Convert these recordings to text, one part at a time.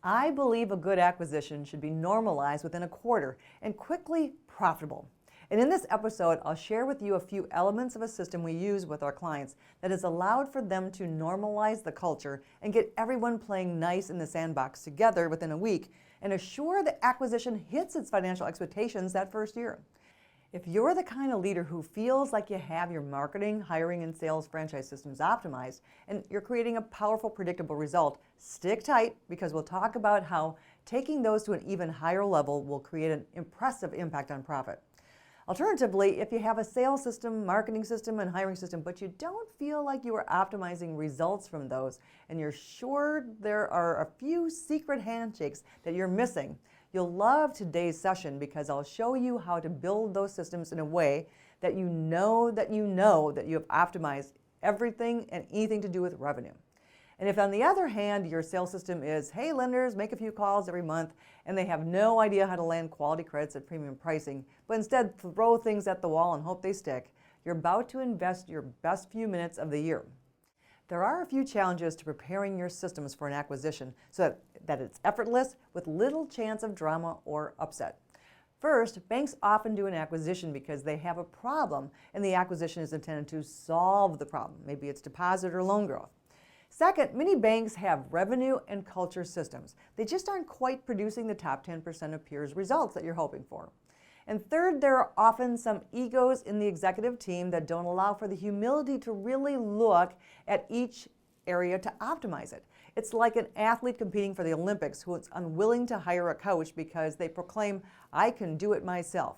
I believe a good acquisition should be normalized within a quarter and quickly profitable. And in this episode, I'll share with you a few elements of a system we use with our clients that has allowed for them to normalize the culture and get everyone playing nice in the sandbox together within a week and assure the acquisition hits its financial expectations that first year. If you're the kind of leader who feels like you have your marketing, hiring, and sales franchise systems optimized and you're creating a powerful, predictable result, stick tight because we'll talk about how taking those to an even higher level will create an impressive impact on profit. Alternatively, if you have a sales system, marketing system, and hiring system, but you don't feel like you are optimizing results from those, and you're sure there are a few secret handshakes that you're missing, you'll love today's session because I'll show you how to build those systems in a way that you know that you have optimized everything and anything to do with revenue. And if on the other hand, your sales system is, hey, lenders, make a few calls every month, and they have no idea how to land quality credits at premium pricing, but instead throw things at the wall and hope they stick, you're about to invest your best few minutes of the year. There are a few challenges to preparing your systems for an acquisition so that it's effortless with little chance of drama or upset. First, banks often do an acquisition because they have a problem and the acquisition is intended to solve the problem. Maybe it's deposit or loan growth. Second, many banks have revenue and culture systems. They just aren't quite producing the top 10% of peers' results that you're hoping for. And third, there are often some egos in the executive team that don't allow for the humility to really look at each area to optimize it. It's like an athlete competing for the Olympics who is unwilling to hire a coach because they proclaim, I can do it myself.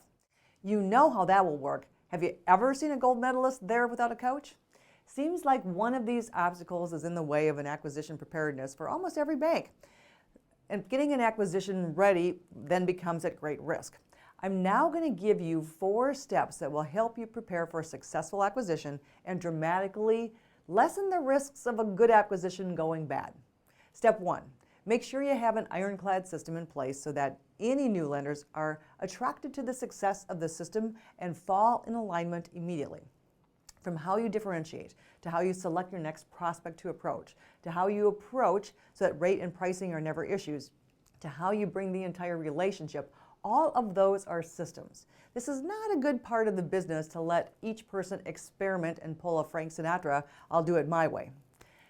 You know how that will work. Have you ever seen a gold medalist there without a coach? Seems like one of these obstacles is in the way of an acquisition preparedness for almost every bank. And getting an acquisition ready then becomes at great risk. I'm now going to give you 4 steps that will help you prepare for a successful acquisition and dramatically lessen the risks of a good acquisition going bad. Step 1, make sure you have an ironclad system in place so that any new lenders are attracted to the success of the system and fall in alignment immediately. From how you differentiate, to how you select your next prospect to approach, to how you approach so that rate and pricing are never issues, to how you bring the entire relationship, all of those are systems. This is not a good part of the business to let each person experiment and pull a Frank Sinatra, I'll do it my way.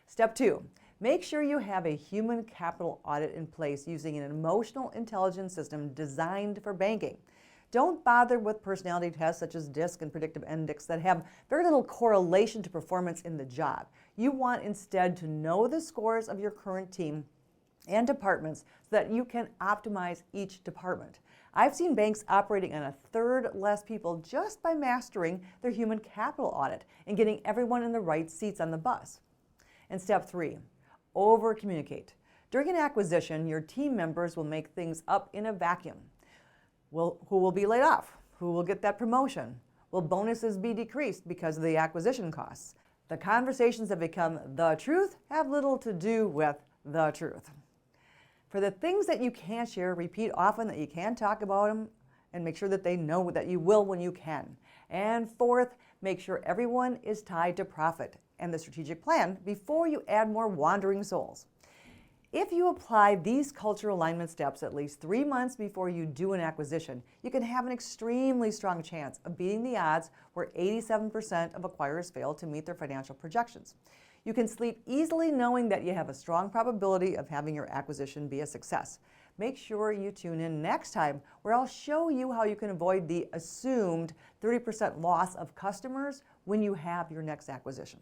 Step 2, make sure you have a human capital audit in place using an emotional intelligence system designed for banking. Don't bother with personality tests such as DISC and predictive index that have very little correlation to performance in the job. You want instead to know the scores of your current team and departments so that you can optimize each department. I've seen banks operating on a third less people just by mastering their human capital audit and getting everyone in the right seats on the bus. And step 3, over-communicate. During an acquisition, your team members will make things up in a vacuum. Who will be laid off? Who will get that promotion? Will bonuses be decreased because of the acquisition costs? The conversations that become the truth have little to do with the truth. For the things that you can't share, repeat often that you can talk about them and make sure that they know that you will when you can. And fourth, make sure everyone is tied to profit and the strategic plan before you add more wandering souls. If you apply these cultural alignment steps at least 3 months before you do an acquisition, you can have an extremely strong chance of beating the odds where 87% of acquirers fail to meet their financial projections. You can sleep easily knowing that you have a strong probability of having your acquisition be a success. Make sure you tune in next time where I'll show you how you can avoid the assumed 30% loss of customers when you have your next acquisition.